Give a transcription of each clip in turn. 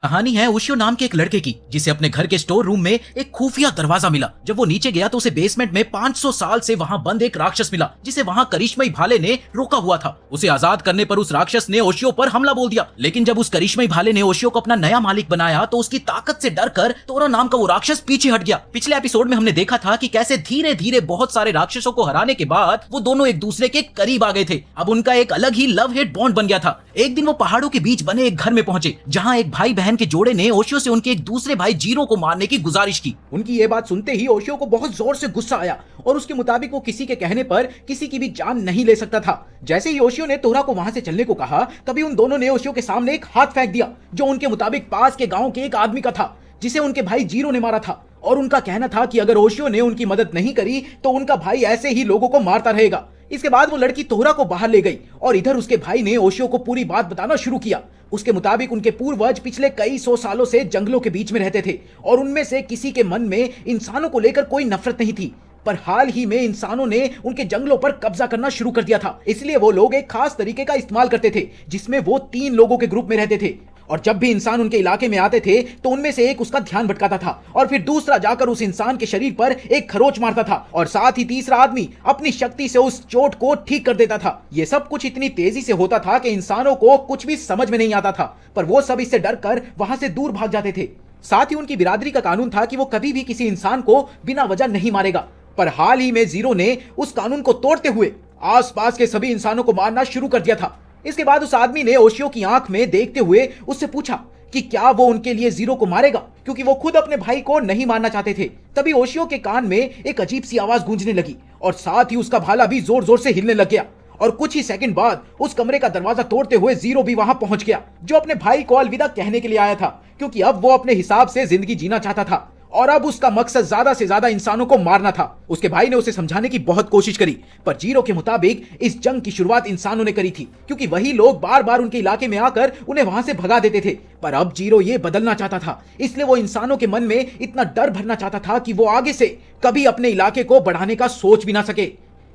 कहानी है ओशियो नाम के एक लड़के की, जिसे अपने घर के स्टोर रूम में एक खुफिया दरवाजा मिला। जब वो नीचे गया तो उसे बेसमेंट में 500 साल से वहां बंद एक राक्षस मिला, जिसे वहां करिश्मई भाले ने रोका हुआ था। उसे आजाद करने पर उस राक्षस ने ओशियो पर हमला बोल दिया, लेकिन जब उस करिश्मई भाले ने ओशियो को अपना नया मालिक बनाया तो उसकी ताकत से डरकर तोरा नाम का वो राक्षस पीछे हट गया। पिछले एपिसोड में हमने देखा था कि कैसे धीरे धीरे बहुत सारे राक्षसों को हराने के बाद वो दोनों एक दूसरे के करीब आ गए थे। अब उनका एक अलग ही लव हेट बॉन्ड बन गया था। एक दिन वो पहाड़ों के बीच बने एक घर में पहुंचे, जहाँ एक भाई बहन के जोड़े ने ओशियो से उनके एक दूसरे भाई जीरो को मारने की गुजारिश की। उनकी ये बात सुनते ही ओशियो को बहुत जोर से गुस्सा आया और उसके मुताबिक वो किसी के कहने पर किसी की भी जान नहीं ले सकता था। जैसे ही ओशियो ने तोहरा को वहां से चलने को कहा, तभी उन दोनों ने ओशियो के सामने एक हाथ फेंक दिया, जो उनके मुताबिक पास के गांव के एक आदमी का था, जिसे उनके भाई जीरो ने मारा था। और उनका कहना था कि अगर ओशियो ने उनकी मदद नहीं करी तो उनका भाई ऐसे ही लोगों को मारता रहेगा। इसके बाद वो लड़की तोहरा को बाहर ले गई और इधर उसके भाई ने ओशियो को पूरी बात बताना शुरू किया। उसके मुताबिक उनके पूर्वज पिछले कई सौ सालों से जंगलों के बीच में रहते थे और उनमें से किसी के मन में इंसानों को लेकर कोई नफरत नहीं थी, पर हाल ही में इंसानों ने उनके जंगलों पर कब्जा करना शुरू कर दिया था। इसलिए वो लोग एक खास तरीके का इस्तेमाल करते थे, जिसमें वो 3 लोगों के ग्रुप में रहते थे और जब भी इंसान उनके इलाके में आते थे तो उनमें से एक उसका ध्यान भटकाता था और फिर दूसरा जाकर उस इंसान के शरीर पर एक खरोच मारता था और साथ ही तीसरा आदमी अपनी शक्ति से उस चोट को ठीक कर देता था। यह सब कुछ इतनी तेजी से होता था कि इंसानों को कुछ भी समझ में नहीं आता था, पर वो सब इससे डरकर वहां से दूर भाग जाते थे। साथ ही उनकी बिरादरी का कानून था कि वो कभी भी किसी इंसान को बिना वजह नहीं मारेगा। पर हाल ही में जीरो ने उस कानून को तोड़ते हुए आसपास के सभी इंसानों को मारना शुरू कर दिया था। इसके बाद उस आदमी ने ओशियो की आंख में देखते हुए उससे पूछा कि क्या वो उनके लिए जीरो को मारेगा, क्योंकि वो खुद अपने भाई को नहीं मारना चाहते थे। तभी ओशियो के कान में एक अजीब सी आवाज गूंजने लगी और साथ ही उसका भाला भी जोर जोर से हिलने लग गया और कुछ ही सेकंड बाद उस कमरे का दरवाजा तोड़ते हुए जीरो भी वहां पहुंच गया, जो अपने भाई को अलविदा कहने के लिए आया था, क्योंकि अब वो अपने हिसाब से जिंदगी जीना चाहता था और अब उसका मकसद ज्यादा से ज्यादा इंसानों को मारना था। उसके भाई ने उसे समझाने की बहुत कोशिश करी, पर जीरो के मुताबिक इस जंग की शुरुआत इंसानों ने करी थी, क्योंकि वही लोग बार बार उनके इलाके में आकर उन्हें वहां से भगा देते थे। पर अब जीरो ये बदलना चाहता था, इसलिए वो इंसानों के मन में इतना डर भरना चाहता था कि वो आगे से कभी अपने इलाके को बढ़ाने का सोच भी ना सके।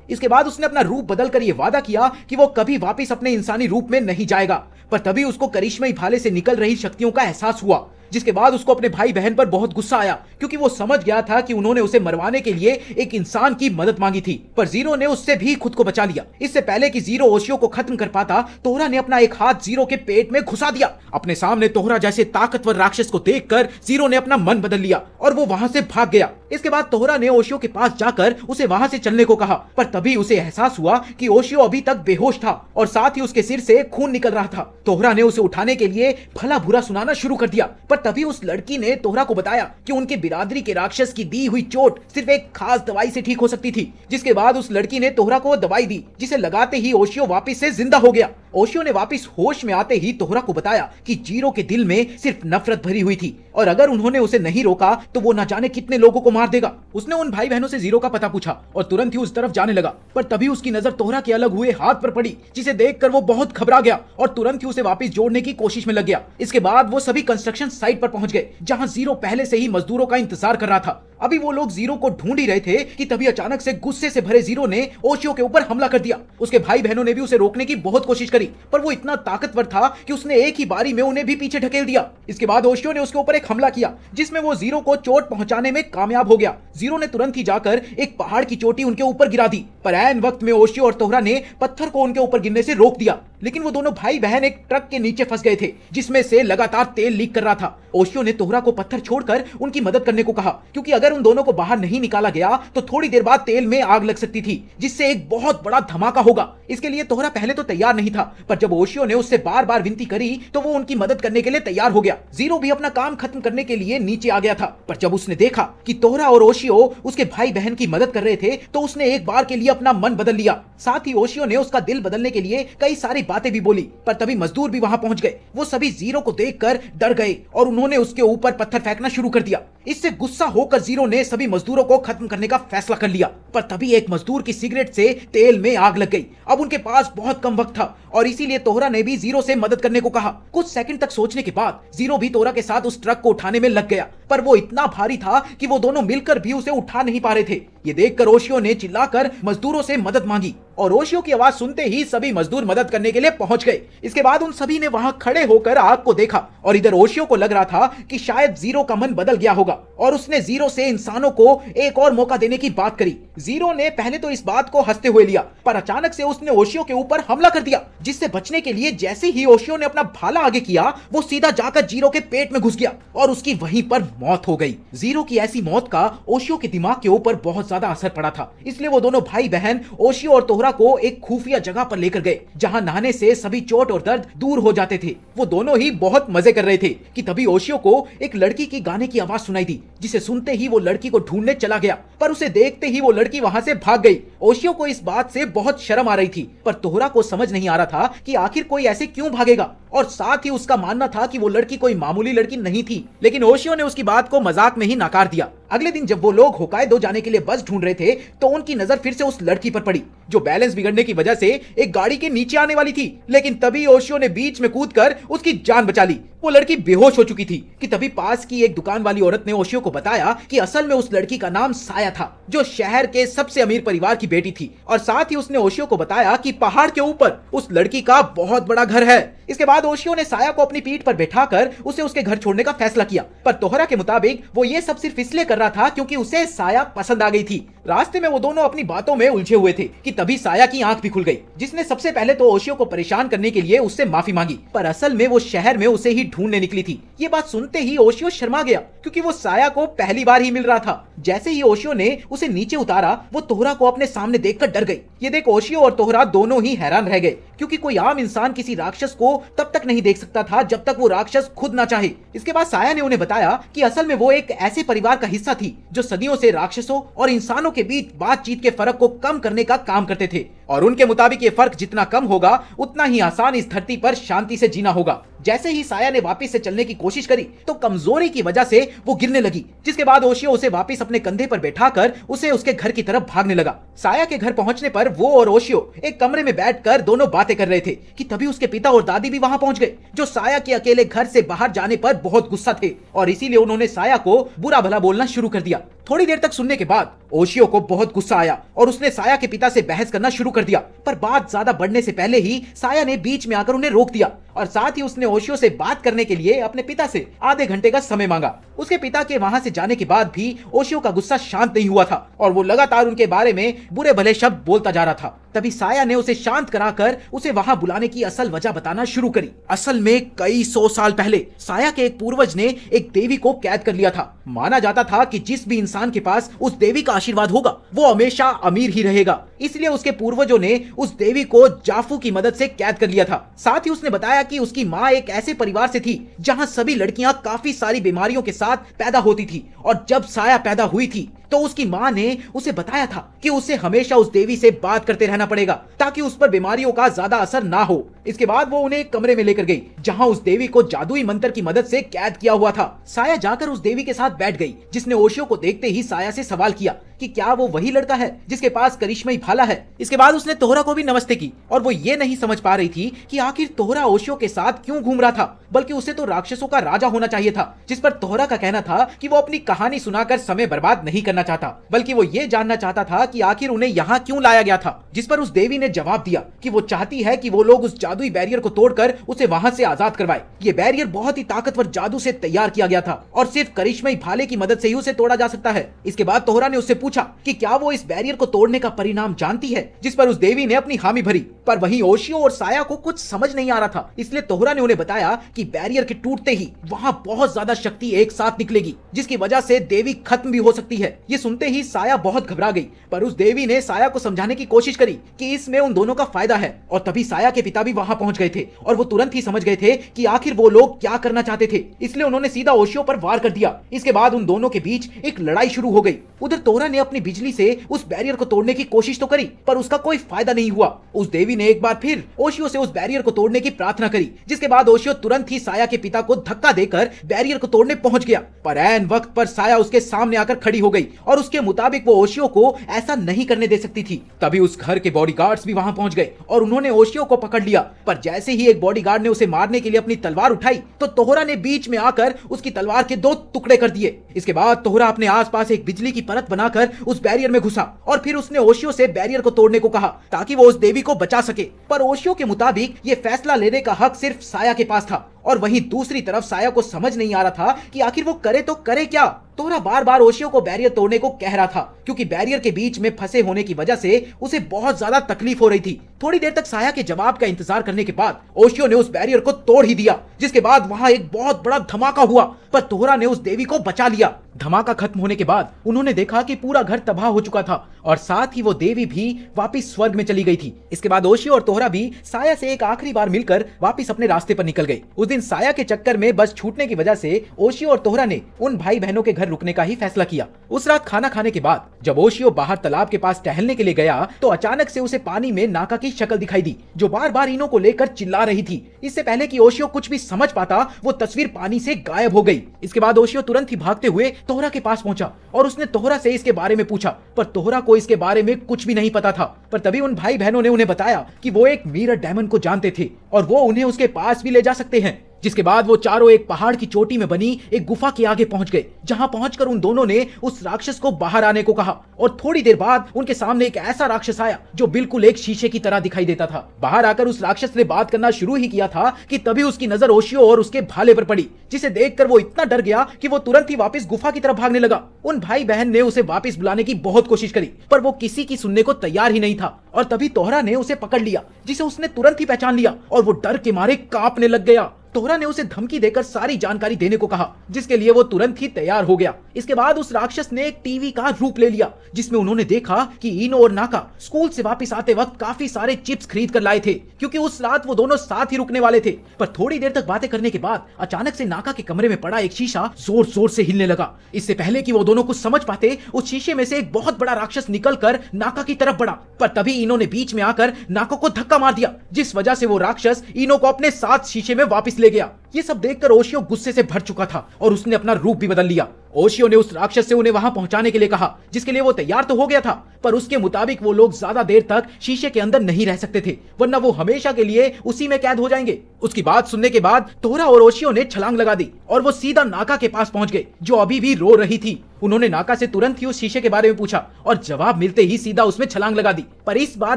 इसके बाद उसने अपना रूप बदलकर यह वादा किया कि वो कभी वापस अपने इंसानी रूप में नहीं जाएगा। पर तभी उसको करिश्मई भाले से निकल रही शक्तियों का एहसास हुआ, जिसके बाद उसको अपने भाई बहन पर बहुत गुस्सा आया, क्योंकि वो समझ गया था कि उन्होंने उसे मरवाने के लिए एक इंसान की मदद मांगी थी। पर जीरो ने उससे भी खुद को बचा लिया। इससे पहले कि जीरो ओशियो को खत्म कर पाता, तोहरा ने अपना एक हाथ जीरो के पेट में घुसा दिया। अपने सामने तोहरा जैसे ताकतवर राक्षस को देखकर जीरो ने अपना मन बदल लिया और वो वहां से भाग गया। इसके बाद तोहरा ने ओशियो के पास जाकर उसे वहां से चलने को कहा, पर तभी उसे एहसास हुआ कि ओशियो अभी तक बेहोश था और साथ ही उसके सिर से खून निकल रहा था। तोहरा ने उसे उठाने के लिए भला बुरा सुनाना शुरू कर दिया, पर तभी उस लड़की ने तोहरा को बताया कि उनके बिरादरी के राक्षस की दी हुई चोट सिर्फ एक खास दवाई से ठीक हो सकती थी। जिसके बाद उस लड़की ने तोहरा को दवाई दी, जिसे लगाते ही ओशियो वापस से जिंदा हो गया। ओशियो ने वापस होश में आते ही तोहरा को बताया कि जीरो के दिल में सिर्फ नफरत भरी हुई थी और अगर उन्होंने उसे नहीं रोका तो वो न जाने कितने लोगों को मार देगा। उसने उन भाई बहनों से जीरो का पता पूछा और तुरंत ही उस तरफ जाने लगा, पर तभी उसकी नजर तोहरा के अलग हुए हाथ पर पड़ी, जिसे देखकर वो बहुत घबरा गया और तुरंत ही उसे वापस जोड़ने की कोशिश में लग गया। इसके बाद वो सभी कंस्ट्रक्शन साइट पर पहुंच गए, जहां जीरो पहले से ही मजदूरों का इंतजार कर रहा था। अभी वो लोग जीरो को ढूंढ ही रहे थे कि तभी अचानक से गुस्से से भरे जीरो ने ओशियो के ऊपर हमला कर दिया। उसके भाई बहनों ने भी उसे रोकने की बहुत कोशिश करी, पर वो इतना ताकतवर था कि उसने एक ही बारी में उन्हें भी पीछे ढकेल दिया। इसके बाद ओशियो ने उसके ऊपर एक हमला किया, जिसमें वो जीरो को चोट पहुंचाने में कामयाब हो गया। जीरो ने तुरंत ही जाकर एक पहाड़ की चोटी उनके ऊपर गिरा दी, पर ऐन वक्त में ओशियो और तोहरा ने पत्थर को उनके ऊपर गिरने से रोक दिया। लेकिन वो दोनों भाई बहन एक ट्रक के नीचे फंस गए थे, जिसमें से लगातार तेल लीक कर रहा था। ओशियो ने तोहरा को पत्थर छोड़कर उनकी मदद करने को कहा, क्योंकि अगर उन दोनों को बाहर नहीं निकाला गया तो थोड़ी देर बाद तेल में आग लग सकती थी, जिससे एक बहुत बड़ा धमाका होगा। इसके लिए तोहरा पहले तो तैयार नहीं था, पर जब ओशियो ने उससे बार बार विनती करी तो वो उनकी मदद करने के लिए तैयार हो गया। जीरो भी अपना काम खत्म करने के लिए नीचे आ गया था, पर जब उसने देखा कि तोहरा और ओशियो उसके भाई बहन की मदद कर रहे थे तो उसने एक बार के लिए अपना मन बदल लिया। साथ ही ओशियो ने उसका दिल बदलने के लिए कई सारी बातें भी बोली, पर तभी मजदूर भी वहां पहुंच गए। वो सभी जीरो को देखकर डर गए और उन्होंने उसके ऊपर पत्थर फेंकना शुरू कर दिया। इससे गुस्सा होकर जीरो ने सभी मजदूरों को खत्म करने का फैसला कर लिया, पर तभी एक मजदूर की सिगरेट से तेल में आग लग गई। अब उनके पास बहुत कम वक्त था और इसीलिए तोहरा ने भी जीरो से मदद करने को कहा। कुछ सेकंड तक सोचने के बाद जीरो भी तोहरा के साथ उस ट्रक को उठाने में लग गया, पर पर वो इतना भारी था कि वो दोनों मिलकर भी उसे उठा नहीं पा रहे थे। ये देखकर ओशियो ने चिल्लाकर मजदूरों से मदद मांगी और ओशियो की आवाज सुनते ही सभी मजदूर मदद करने के लिए पहुंच गए। इसके बाद उन सभी ने वहां खड़े होकर आग को देखा और इधर ओशियो को लग रहा था कि शायद जीरो का मन बदल गया होगा और उसने जीरो से इंसानों को एक और मौका देने की बात करी। जीरो ने पहले तो इस बात को हंसते हुए लिया, पर अचानक से उसने ओशियो के ऊपर हमला कर दिया, जिससे बचने के लिए जैसे ही ओशियो ने अपना भाला आगे किया वो सीधा जाकर जीरो के पेट में घुस गया और उसकी वहीं पर मौत हो गई। जीरो की ऐसी मौत का ओशियो के दिमाग के ऊपर बहुत ज्यादा असर पड़ा था, इसलिए वो दोनों भाई बहन ओशियो और तोहरा को एक खुफिया जगह पर लेकर गए जहां नहाने से सभी चोट और दर्द दूर हो जाते थे। वो दोनों ही बहुत मजे कर रहे थे कि तभी ओशियो को एक लड़की की गाने की आवाज सुनाई दी, जिसे सुनते ही वो लड़की को ढूंढने चला गया, पर उसे देखते ही वो लड़की वहां से भाग गई। ओशियो को इस बात से बहुत शर्म आ रही थी, पर तोहरा को समझ नहीं आ रहा था कि आखिर कोई ऐसे क्यों भागेगा, और साथ ही उसका मानना था कि वो लड़की कोई मामूली लड़की नहीं थी, लेकिन ओशियो ने उसकी बात को मजाक में ही नकार दिया। अगले दिन जब वो लोग होकाइडो जाने के लिए बस ढूंढ रहे थे तो उनकी नजर फिर से उस लड़की पर पड़ी जो बैलेंस बिगड़ने की वजह से एक गाड़ी के नीचे आने वाली थी, लेकिन तभी ओशियो ने बीच में कूदकर उसकी जान बचा ली। वो लड़की बेहोश हो चुकी थी कि तभी पास की एक दुकान वाली औरत ने ओशियो को बताया कि असल में उस लड़की का नाम साया था, जो शहर के सबसे अमीर परिवार की बेटी थी, और साथ ही उसने ओशियो को बताया कि पहाड़ के ऊपर उस लड़की का बहुत बड़ा घर है। इसके बाद ओशियो ने साया को अपनी पीठ पर बैठाकर उसे उसके घर छोड़ने का फैसला किया, पर तोहरा के मुताबिक वो ये सब सिर्फ इसलिए कर रहा था क्योंकि उसे साया पसंद आ गई थी। रास्ते में वो दोनों अपनी बातों में उलझे हुए थे कि तभी साया की आंख भी खुल गई, जिसने सबसे पहले तो ओशियो को परेशान करने के लिए उससे माफी मांगी, पर असल में वो शहर में उसे ही ढूंढने निकली थी। ये बात सुनते ही ओशियो शर्मा गया क्योंकि वो साया को पहली बार ही मिल रहा था। जैसे ही ओशियो ने उसे नीचे उतारा वो तोहरा को अपने सामने देखकर डर गई। ये देख ओशियो और तोहरा दोनों ही हैरान रह गए क्योंकि कोई आम इंसान किसी राक्षस को तब तक नहीं देख सकता था जब तक वो राक्षस खुद ना चाहे। इसके बाद साया ने उन्हें बताया कि असल में वो एक ऐसे परिवार का हिस्सा थी जो सदियों से राक्षसों और इंसानों के बीच बातचीत के फर्क को कम करने का काम करते थे, और उनके मुताबिक ये फर्क जितना कम होगा उतना ही आसान इस धरती पर शांति से जीना होगा। जैसे ही साया ने वापस से चलने की कोशिश करी तो कमजोरी की वजह से वो गिरने लगी, जिसके बाद ओशियो उसे वापस अपने कंधे पर बैठाकर उसे उसके घर की तरफ भागने लगा। साया के घर पहुंचने पर वो और ओशियो एक कमरे में बैठकर दोनों बातें कर रहे थे कि तभी उसके पिता और दादी भी वहां पहुंच गए, जो साया के अकेले घर से बाहर जाने पर बहुत गुस्सा थे, और इसीलिए उन्होंने साया को बुरा भला बोलना शुरू कर दिया। थोड़ी देर तक सुनने के बाद ओशियो को बहुत गुस्सा आया और उसने साया के पिता से बहस करना शुरू कर दिया, पर बात ज्यादा बढ़ने से पहले ही साया ने बीच में आकर उन्हें रोक दिया और साथ ही उसने ओशियो से बात करने के लिए अपने पिता से आधे घंटे का समय मांगा। उसके पिता के वहां से जाने के बाद भी ओशियो का गुस्सा शांत नहीं हुआ था और वो लगातार उनके बारे में बुरे भले शब्द बोलता जा रहा था। तभी साया ने उसे शांत कराकर उसे वहां बुलाने की असल वजह बताना शुरू करी। असल में कई 100 साल पहले साया के एक पूर्वज ने एक देवी को कैद कर लिया था। माना जाता था कि जिस भी इंसान के पास उस देवी का आशीर्वाद होगा वो हमेशा अमीर ही रहेगा, इसलिए उसके पूर्वजों ने उस देवी को जाफू की मदद से कैद कर लिया था। साथ ही उसने बताया कि उसकी माँ एक ऐसे परिवार से थी जहां सभी लड़कियां काफी सारी बीमारियों के साथ पैदा होती थी, और जब साया पैदा हुई थी तो उसकी माँ ने उसे बताया था कि उसे हमेशा उस देवी से बात करते रहना पड़ेगा ताकि उस पर बीमारियों का ज्यादा असर ना हो। इसके बाद वो उन्हें एक कमरे में लेकर गई जहां उस देवी को जादुई मंत्र की मदद से कैद किया हुआ था। साया जाकर उस देवी के साथ बैठ गई, जिसने ओशियो को देखते ही साया से सवाल किया कि क्या वो वही लड़का है जिसके पास करिश्माई भाला है। इसके बाद उसने तोहरा को भी नमस्ते की और वो ये नहीं समझ पा रही थी कि आखिर तोहरा ओशियो के साथ क्यों घूम रहा था, बल्कि उसे तो राक्षसों का राजा होना चाहिए था। जिस पर तोहरा का कहना था कि वो अपनी कहानी सुनाकर समय बर्बाद नहीं करना चाहता, बल्कि वो ये जानना चाहता था कि आखिर उन्हें यहाँ क्यों लाया गया था। जिस पर उस देवी ने जवाब दिया कि वो चाहती है कि वो लोग उस जादुई बैरियर को तोड़कर उसे वहां से आजाद करवाए। ये बैरियर बहुत ही ताकतवर जादू से तैयार किया गया था और सिर्फ करिश्माई भाले की मदद से ही उसे तोड़ा जा सकता है। इसके बाद तोहरा ने उससे पूछा कि क्या वो इस बैरियर को तोड़ने का परिणाम जानती है, जिस पर उस देवी ने अपनी हामी भरी, पर वहीं ओशियो और साया को कुछ समझ नहीं आ रहा था। इसलिए तोहरा ने उन्हें बताया कि बैरियर के टूटते ही वहां बहुत ज्यादा शक्ति एक साथ निकलेगी, जिसकी वजह से देवी खत्म भी हो सकती है। ये सुनते ही साया बहुत घबरा गई, पर उस देवी ने साया को समझाने की कोशिश करी कि इसमें उन दोनों का फायदा है, और तभी साया के पिता भी वहां पहुंच गए थे और वो तुरंत ही समझ गए थे कि आखिर वो लोग क्या करना चाहते थे, इसलिए उन्होंने सीधा ओशियो पर वार कर दिया। इसके बाद उन दोनों के बीच एक लड़ाई शुरू हो गई। उधर तोहरा ने अपनी बिजली से उस बैरियर को तोड़ने की कोशिश तो करी, पर उसका कोई फायदा नहीं हुआ। उस देवी ने एक बार फिर ओशियो से उस बैरियर को तोड़ने की प्रार्थना करी, जिसके बाद ओशियो तुरंत ही साया के पिता को धक्का देकर बैरियर को तोड़ने पहुंच गया, पर ऐन वक्त पर साया उसके सामने आकर खड़ी हो गई और उसके मुताबिक वो ओशियो को ऐसा नहीं करने दे सकती थी। तभी उस घर के बॉडीगार्ड्स भी वहां पहुंच गए और उन्होंने ओशियो को पकड़ लिया। पर जैसे ही एक बॉडीगार्ड ने उसे मारने के लिए अपनी तलवार उठाई तो तोहरा ने बीच में आकर उसकी तलवार के 2 टुकड़े कर दिए। इसके बाद तोहरा अपने आसपास एक बिजली की परत बनाकर उस बैरियर में घुसा और फिर उसने ओशियो से बैरियर को तोड़ने को कहा ताकि वो उस देवी को बचा सके। पर ओशियो के मुताबिक ये फैसला लेने का हक सिर्फ साया के पास था और वहीं दूसरी तरफ साया को समझ नहीं आ रहा था कि आखिर वो करे तो करे क्या। तोहरा बार बार ओशियो को बैरियर तोड़ने को कह रहा था क्योंकि बैरियर के बीच में फंसे होने की वजह से उसे बहुत ज्यादा तकलीफ हो रही थी। थोड़ी देर तक साया के जवाब का इंतजार करने के बाद ओशियो ने उस बैरियर को तोड़ ही दिया, जिसके बाद वहां एक बहुत बड़ा धमाका हुआ पर तोहरा ने उस देवी को बचा लिया। धमाका खत्म होने के बाद उन्होंने देखा कि पूरा घर तबाह हो चुका था और साथ ही वो देवी भी वापस स्वर्ग में चली गई थी। इसके बाद ओशियो और तोहरा भी साया से एक आखिरी बार मिलकर वापस अपने रास्ते पर निकल गए। उस दिन साया के चक्कर में बस छूटने की वजह से ओशियो और तोहरा ने उन भाई बहनों के घर रुकने का ही फैसला किया। उस रात खाना खाने के बाद जब ओशियो बाहर तालाब के पास टहलने के लिए गया तो अचानक से उसे पानी में नाका की शक्ल दिखाई दी जो बार बार इनो को लेकर चिल्ला रही थी। इससे पहले कि ओशियो कुछ भी समझ पाता वो तस्वीर पानी से गायब हो गई। इसके बाद ओशियो तुरंत ही भागते हुए तोहरा के पास पहुंचा और उसने तोहरा से इसके बारे में पूछा, पर तोहरा को इसके बारे में कुछ भी नहीं पता था। पर तभी उन भाई बहनों ने उन्हें बताया कि वो एक मिरर डायमंड को जानते थे और वो उन्हें उसके पास भी ले जा सकते हैं। जिसके बाद वो चारों एक पहाड़ की चोटी में बनी एक गुफा के आगे पहुंच गए, जहां पहुंचकर उन दोनों ने उस राक्षस को बाहर आने को कहा और थोड़ी देर बाद उनके सामने एक ऐसा राक्षस आया जो बिल्कुल एक शीशे की तरह दिखाई देता था। बाहर आकर उस राक्षस ने बात करना शुरू ही किया था कि तभी उसकी नजर ओशियो और उसके भाले पर पड़ी, जिसे देखकर वो इतना डर गया कि वो तुरंत ही वापस गुफा की तरफ भागने लगा। उन भाई बहन ने उसे वापस बुलाने की बहुत कोशिश करी पर वो किसी की सुनने को तैयार ही नहीं था और तभी तोहरा ने उसे पकड़ लिया, जिसे उसने तुरंत ही पहचान लिया और वो डर के मारे कांपने लग गया। तोहरा ने उसे धमकी देकर सारी जानकारी देने को कहा, जिसके लिए वो तुरंत ही तैयार हो गया। इसके बाद उस राक्षस ने एक टीवी का रूप ले लिया, जिसमें उन्होंने देखा कि इनो और नाका स्कूल से वापस आते वक्त काफी सारे चिप्स खरीद कर लाए थे, क्योंकि उस रात वो दोनों साथ ही रुकने वाले थे। पर थोड़ी देर तक बातें करने के बाद अचानक से नाका के कमरे में पड़ा एक शीशा जोर जोर से हिलने लगा। इससे पहले कि वो दोनों कुछ समझ पाते उस शीशे में से एक बहुत बड़ा राक्षस निकल कर नाका की तरफ बढ़ा, पर तभी इनो ने बीच में आकर नाका को धक्का मार दिया, जिस वजह से वो राक्षस इनो को अपने साथ शीशे में वापस ले गया। ये सब देखकर ओशियो गुस्से से भर चुका था और उसने अपना रूप भी बदल लिया। ओशियो ने उस राक्षस से उन्हें वहां पहुंचाने के लिए कहा, जिसके लिए वो तैयार तो हो गया था, पर उसके मुताबिक वो लोग ज्यादा देर तक शीशे के अंदर नहीं रह सकते थे, वरना वो हमेशा के लिए उसी में कैद हो जाएंगे। उसकी बात सुनने के बाद तोहरा और ओशियो ने छलांग लगा दी और वो सीधा नाका के पास पहुंच गए, जो अभी भी रो रही थी। उन्होंने नाका से तुरंत ही उस शीशे के बारे में पूछा और जवाब मिलते ही सीधा उसमें छलांग लगा दी, पर इस बार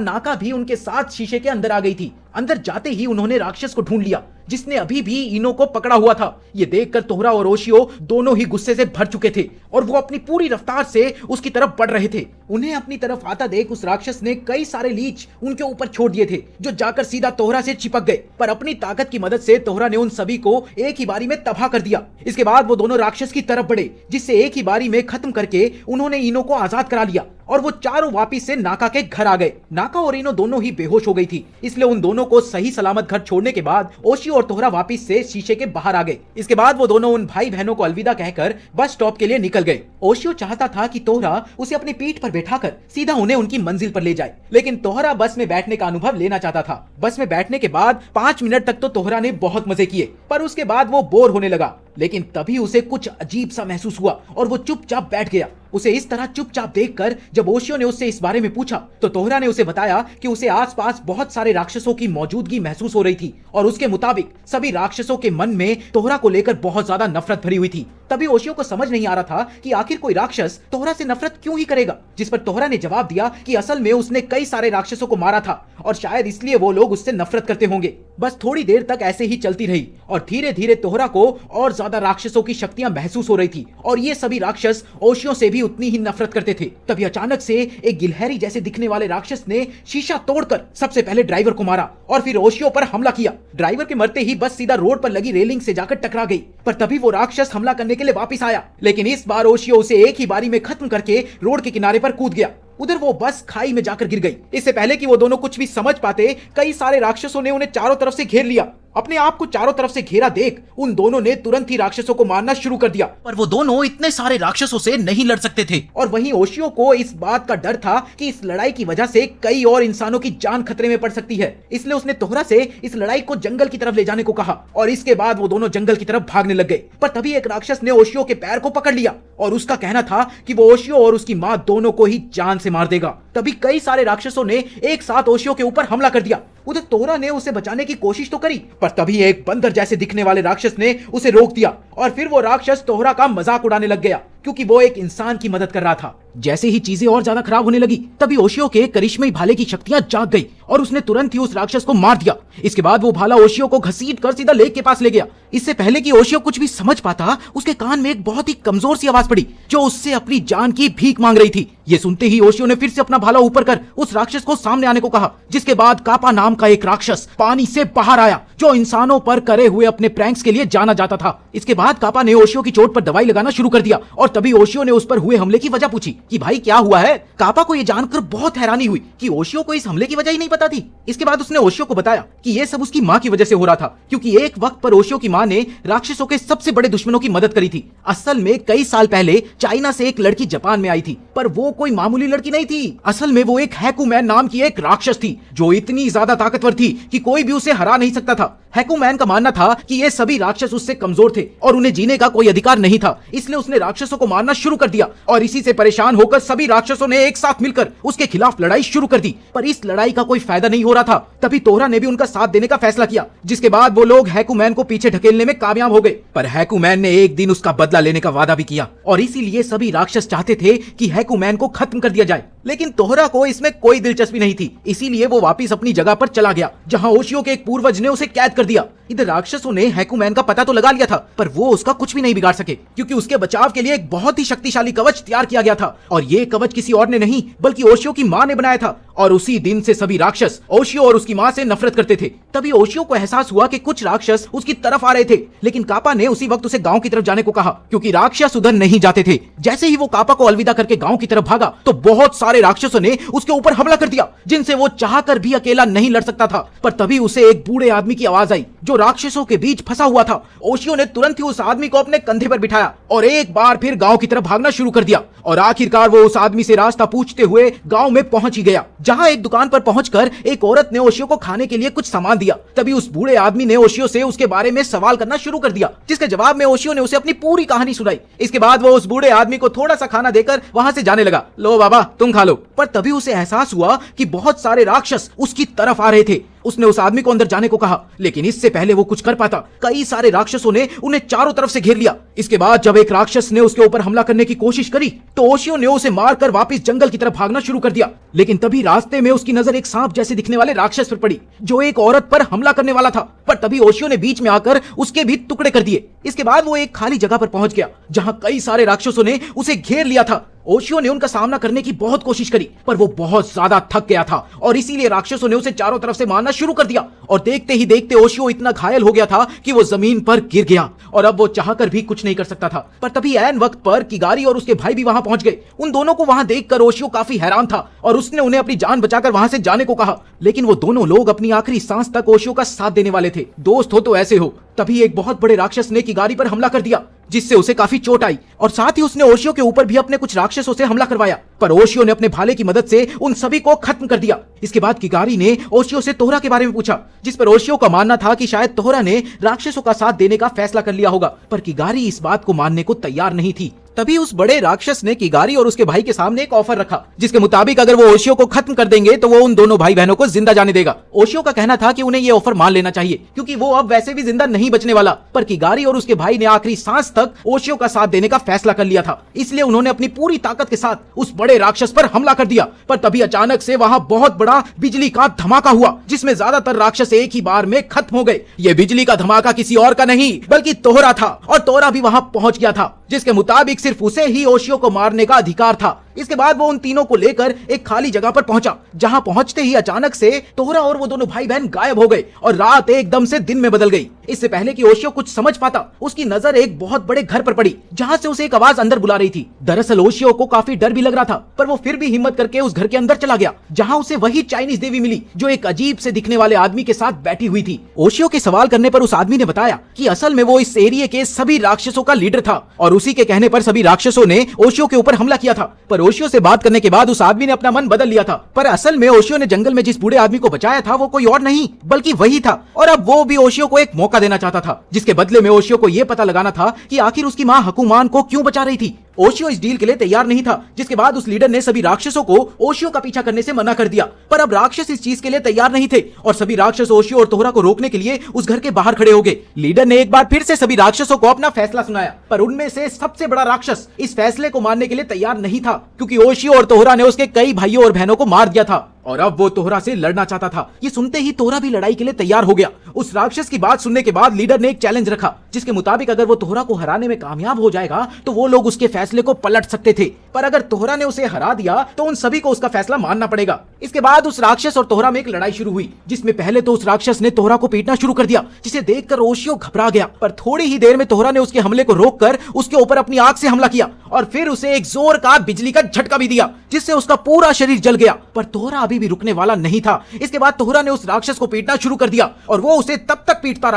नाका भी उनके साथ शीशे के अंदर आ गई थी। अंदर जाते ही उन्होंने राक्षस को ढूंढ लिया, जिसने अभी भी इनो को पकड़ा हुआ था। ये देखकर तोहरा और ओशियो दोनों ही गुस्से से भर चुके थे और वो अपनी पूरी रफ्तार से उसकी तरफ बढ़ रहे थे। उन्हें अपनी तरफ आता देख उस राक्षस ने कई सारे लीच उनके ऊपर छोड़ दिए थे, जो जाकर सीधा तोहरा से चिपक गए, पर अपनी ताकत की मदद से तोहरा ने उन सभी को एक ही बारी में तबाह कर दिया। इसके बाद वो दोनों राक्षस की तरफ बढ़े, जिससे एक ही बारी में खत्म करके उन्होंने इनो को आजाद करा लिया और वो चारों वापिस से नाका के घर आ गए। नाका और इनो दोनों ही बेहोश हो गई थी, इसलिए उन दोनों को सही सलामत घर छोड़ने के बाद ओशियो और तोहरा वापिस से शीशे के बाहर आ गए। इसके बाद वो दोनों उन भाई बहनों को अलविदा कहकर बस स्टॉप के लिए निकल गए। ओशियो चाहता था कि तोहरा उसे अपनी पीठ पर बैठाकर सीधा उन्हें उनकी मंजिल पर ले जाए, लेकिन तोहरा बस में बैठने का अनुभव लेना चाहता था। बस में बैठने के बाद 5 मिनट तक तो तोहरा ने बहुत मजे किए, पर उसके बाद वो बोर होने लगा। लेकिन तभी उसे कुछ अजीब सा महसूस हुआ और वो चुपचाप बैठ गया। उसे इस तरह चुपचाप देखकर जब ओशियो ने उससे इस बारे में पूछा तो तोहरा ने उसे बताया कि उसे आसपास बहुत सारे राक्षसों की मौजूदगी महसूस हो रही थी और उसके मुताबिक सभी राक्षसों के मन में तोहरा को लेकर बहुत ज्यादा नफरत भरी हुई थी। तभी ओशियो को समझ नहीं आ रहा था कि आखिर कोई राक्षस तोहरा से नफरत क्यों ही करेगा, जिस पर तोहरा ने जवाब दिया कि असल में उसने कई सारे राक्षसों को मारा था और शायद इसलिए वो लोग उससे नफरत करते होंगे। बस थोड़ी देर तक ऐसे ही चलती रही और धीरे धीरे तोहरा को और ज्यादा राक्षसों की शक्तियां महसूस हो रही थी और ये सभी राक्षस ओशियो से भी उतनी ही नफरत करते थे। तभी अचानक से एक गिलहरी जैसे दिखने वाले राक्षस ने शीशा तोड़कर सबसे पहले ड्राइवर को मारा और फिर ओशियो पर हमला किया। ड्राइवर के मरते ही बस सीधा रोड पर लगी रेलिंग से जाकर टकरा गई, पर तभी वो राक्षस हमला करने के लिए वापस आया, लेकिन इस बार ओशियो उसे एक ही बारी में खत्म करके रोड के किनारे पर कूद गया। उधर वो बस खाई में जाकर गिर गई। इससे पहले कि वो दोनों कुछ भी समझ पाते कई सारे राक्षसों ने उन्हें चारों तरफ से घेर लिया अपने आप को चारों तरफ से घेरा देख उन दोनों ने तुरंत ही राक्षसों को मारना शुरू कर दिया। पर वो दोनों इतने सारे राक्षसों से नहीं लड़ सकते थे। और वहीं ओशियो को इस बात का डर था कि इस लड़ाई की वजह से कई और इंसानों की जान खतरे में पड़ सकती है, इसलिए उसने तोहरा से इस लड़ाई को जंगल की तरफ ले जाने को कहा और इसके बाद वो दोनों जंगल की तरफ भागने लग गए। पर तभी एक राक्षस ने ओशियो के पैर को पकड़ लिया और उसका कहना था कि वो ओशियो और उसकी मां दोनों को ही जान से मार देगा। तभी कई सारे राक्षसों ने एक साथ ओशियो के ऊपर हमला कर दिया। उधर तोहरा ने उसे बचाने की कोशिश तो करी, पर तभी एक बंदर जैसे दिखने वाले राक्षस ने उसे रोक दिया और फिर वो राक्षस तोहरा का मजाक उड़ाने लग गया क्योंकि वो एक इंसान की मदद कर रहा था। जैसे ही चीजें और ज्यादा खराब होने लगी तभी ओशियो के करिश्मई भाले की शक्तियां जाग गई और उसने तुरंत ही उस राक्षस को मार दिया। इसके बाद वो भाला ओशियो को घसीट कर सीधा लेक के पास ले गया। इससे पहले कि ओशियो कुछ भी समझ पाता, उसके कान में एक बहुत ही कमजोर सी आवाज पड़ी जो उससे अपनी जान की भीख मांग रही थी। ये सुनते ही ओशियो ने फिर से अपना भाला ऊपर कर उस राक्षस को सामने आने को कहा, जिसके बाद कापा नाम का एक राक्षस पानी से बाहर आया जो इंसानों पर करे हुए अपने प्रैंक्स के लिए जाना जाता था। इसके बाद कापा ने ओशियो की चोट पर दवाई लगाना शुरू कर दिया और तभी ओशियो ने उस पर हुए हमले की वजह पूछी कि भाई क्या हुआ है। कापा को यह जानकर बहुत हैरानी हुई कि ओशियो को इस हमले की वजह ही नहीं पता थी। इसके बाद उसने ओशियो को बताया कि यह सब उसकी मां की वजह से हो रहा था, क्योंकि एक वक्त पर ओशियो की मां ने राक्षसों के सबसे बड़े दुश्मनों की मदद करी थी। असल में कई साल पहले चाइना से एक लड़की जापान में आई थी, पर वो कोई मामूली लड़की नहीं थी। असल में वो एक हैकुमैन नाम की एक राक्षस थी जो इतनी ज्यादा ताकतवर थी कि कोई भी उसे हरा नहीं सकता था। हैकुमैन का मानना था कि ये सभी राक्षस उससे कमजोर थे और उन्हें जीने का कोई अधिकार नहीं था, इसलिए उसने राक्षसों को मारना शुरू कर दिया और इसी से परेशान होकर सभी राक्षसों ने एक साथ मिलकर उसके खिलाफ लड़ाई शुरू कर दी। पर इस लड़ाई का कोई फायदा नहीं हो रहा था। तभी तोहरा ने भी उनका साथ देने का फैसला किया, जिसके बाद वो लोग हैकुमैन को पीछे ढकेलने में कामयाब हो गए। पर हैकुमैन ने एक दिन उसका बदला लेने का वादा भी किया और इसीलिए सभी राक्षस चाहते थे कि हैकुमैन को खत्म कर दिया जाए। लेकिन तोहरा को इसमें कोई दिलचस्पी नहीं थी, इसीलिए वो वापस अपनी जगह पर चला गया जहां ओशियो के एक पूर्वज ने उसे कैद कर दिया। इधर राक्षसों ने हैकुमैन का पता तो लगा लिया था, पर वो उसका कुछ भी नहीं बिगाड़ सके क्योंकि उसके बचाव के लिए एक बहुत ही शक्तिशाली कवच तैयार किया गया था और ये कवच किसी और ने नहीं बल्कि ओशियो की मां ने बनाया था। और उसी दिन से सभी राक्षस ओशियो और उसकी मां से नफरत करते थे। तभी ओशियो को एहसास हुआ कि कुछ राक्षस उसकी तरफ आ रहे थे, लेकिन कापा ने उसी वक्त उसे गांव की तरफ जाने को कहा क्योंकि राक्षस उधर नहीं जाते थे। जैसे ही वो कापा को अलविदा करके गांव की तरफ भागा तो बहुत सारे राक्षसों ने उसके ऊपर हमला कर दिया, जिनसे वो चाहकर भी अकेला नहीं लड़ सकता था। पर तभी उसे एक बूढ़े आदमी की आवाज आई जो राक्षसों के बीच फंसा हुआ था। ओशियो ने तुरंत ही उस आदमी को अपने कंधे पर बिठाया और एक बार फिर गांव की तरफ भागना शुरू कर दिया और आखिरकार वो उस आदमी से रास्ता पूछते हुए गांव में पहुंच ही गया, जहां एक दुकान पर पहुंचकर एक औरत ने ओशियो को खाने के लिए कुछ सामान दिया। तभी उस बूढ़े आदमी ने ओशियो से उसके बारे में सवाल करना शुरू कर दिया, जिसके जवाब में ओशियो ने उसे अपनी पूरी कहानी सुनाई। इसके बाद वो उस बूढ़े आदमी को थोड़ा सा खाना देकर वहां से जाने लगा। लो बाबा तुम खा लो। पर तभी उसे एहसास हुआ कि बहुत सारे राक्षस उसकी तरफ आ रहे थे। उसने उस आदमी को अंदर जाने को कहा, लेकिन इससे पहले वो कुछ कर पाता कई सारे राक्षसों ने उन्हें चारों तरफ से घेर लिया। इसके बाद जब एक राक्षस ने उसके ऊपर हमला करने की कोशिश करी तो ओशियो ने उसे मारकर वापस जंगल की तरफ भागना शुरू कर दिया। लेकिन तभी रास्ते में उसकी नजर एक सांप जैसे दिखने वाले राक्षस पर पड़ी जो एक औरत पर हमला करने वाला था। पर तभी ओशियो ने बीच में आकर उसके भी टुकड़े कर दिए। इसके बाद वो एक खाली जगह पर पहुंच गया जहां कई सारे राक्षसों ने उसे घेर लिया था। ओशियो ने उनका सामना करने की बहुत कोशिश करी, पर वो बहुत ज्यादा थक गया था और इसीलिए राक्षसों ने उसे चारों तरफ से मारना शुरू कर दिया और देखते ही देखते ओशियो इतना घायल हो गया था कि वो जमीन पर गिर गया और अब वो चाहकर भी कुछ नहीं कर सकता था। पर तभी ऐन वक्त पर किगारी और उसके भाई भी वहां पहुंच गए। उन दोनों को वहां देखकर ओशियो काफी हैरान था और उसने उन्हें अपनी जान बचाकर वहां से जाने को कहा, लेकिन वो दोनों लोग अपनी आखिरी सांस तक ओशियो का साथ देने वाले थे। दोस्त हो तो ऐसे हो। तभी एक बहुत बड़े राक्षस ने किगारी पर हमला कर दिया, जिससे उसे काफी चोट आई और साथ ही उसने ओशियो के ऊपर भी अपने कुछ राक्षसों से हमला करवाया। पर ओशियो ने अपने भाले की मदद से उन सभी को खत्म कर दिया। इसके बाद किगारी ने ओशियो से तोहरा के बारे में पूछा, जिस पर ओशियो का मानना था कि शायद तोहरा ने राक्षसों का साथ देने का फैसला कर लिया होगा। पर किगारी इस बात को मानने को तैयार नहीं थी। तभी उस बड़े राक्षस ने किगारी और उसके भाई के सामने एक ऑफर रखा, जिसके मुताबिक अगर वो ओशियो को खत्म कर देंगे तो वो उन दोनों भाई बहनों को जिंदा जाने देगा। ओशियो का कहना था कि उन्हें ये ऑफर मान लेना चाहिए क्योंकि वो अब वैसे भी जिंदा नहीं बचने वाला। पर किगारी और उसके भाई ने आखिरी सांस तक ओशियो का साथ देने का फैसला कर लिया था, इसलिए उन्होंने अपनी पूरी ताकत के साथ उस बड़े राक्षस पर हमला कर दिया। पर तभी अचानक से वहां बहुत बड़ा बिजली का धमाका हुआ, जिसमें ज्यादातर राक्षस एक ही बार में खत्म हो गए। ये बिजली का धमाका किसी और का नहीं बल्कि तोहरा था और तोहरा भी वहां पहुंच गया था, जिसके मुताबिक सिर्फ उसे ही ओशियो को मारने का अधिकार था। इसके बाद वो उन तीनों को लेकर एक खाली जगह पर पहुंचा, जहां पहुंचते ही अचानक से तोहरा और वो दोनों भाई बहन गायब हो गए और रात एकदम से दिन में बदल गई। इससे पहले कि ओशियो कुछ समझ पाता, उसकी नजर एक बहुत बड़े घर पर पड़ी, जहां से उसे एक आवाज अंदर बुला रही थी। दरअसल ओशियो को काफी डर भी लग रहा था, पर वो फिर भी हिम्मत करके उस घर के अंदर चला गया, जहां उसे वही चाइनीज देवी मिली जो एक अजीब से दिखने वाले आदमी के साथ बैठी हुई थी। ओशियो के सवाल करने पर उस आदमी ने बताया कि असल में वो इस एरिया के सभी राक्षसों का लीडर था और उसी के कहने पर सभी राक्षसों ने ओशियो के ऊपर हमला किया था। पर ओशियो से बात करने के बाद उस आदमी ने अपना मन बदल लिया था। पर असल में ओशियो ने जंगल में जिस बूढ़े आदमी को बचाया था वो कोई और नहीं बल्कि वही था, और अब वो भी ओशियो को एक मौका देना चाहता था, जिसके बदले में ओशियो को यह पता लगाना था कि आखिर उसकी मां हकुमान को क्यों बचा रही थी। ओशियो इस डील के लिए तैयार नहीं था, जिसके बाद उस लीडर ने सभी राक्षसों को ओशियो का पीछा करने से मना कर दिया। पर अब राक्षस इस चीज के लिए तैयार नहीं थे और सभी राक्षस ओशियो और तोहरा को रोकने के लिए उस घर के बाहर खड़े हो गए। लीडर ने एक बार फिर से सभी राक्षसों को अपना फैसला सुनाया, पर उनमें से सबसे बड़ा राक्षस इस फैसले को मानने के लिए तैयार नहीं था, क्योंकि ओशियो और तोहरा ने उसके कई भाइयों और बहनों को मार दिया था और अब वो तोहरा से लड़ना चाहता था। ये सुनते ही तोहरा भी लड़ाई के लिए तैयार हो गया। उस राक्षस की बात सुनने के बाद लीडर ने एक चैलेंज रखा, जिसके मुताबिक अगर वो तोहरा को हराने में कामयाब हो जाएगा तो वो लोग उसके फैसले को पलट सकते थे, पर अगर तोहरा ने उसे हरा दिया तो उन सभी को उसका फैसला मानना पड़ेगा। इसके बाद उस राक्षस और तोहरा में एक लड़ाई शुरू हुई, जिसमें पहले तो उस राक्षस ने तोहरा को पीटना शुरू कर दिया, जिसे देखकर ओशियो घबरा गया। पर थोड़ी ही देर में तोहरा ने उसके हमले को रोककर उसके ऊपर अपनी आंख से हमला किया और फिर उसे एक जोर का बिजली का झटका भी दिया, जिससे उसका पूरा शरीर जल गया। पर तोहरा अभी भी रुकने वाला नहीं था। इसके बाद तोहरा ने उस राक्षस को पीटना शुरू कर दिया और वो उसे तब तक पीटता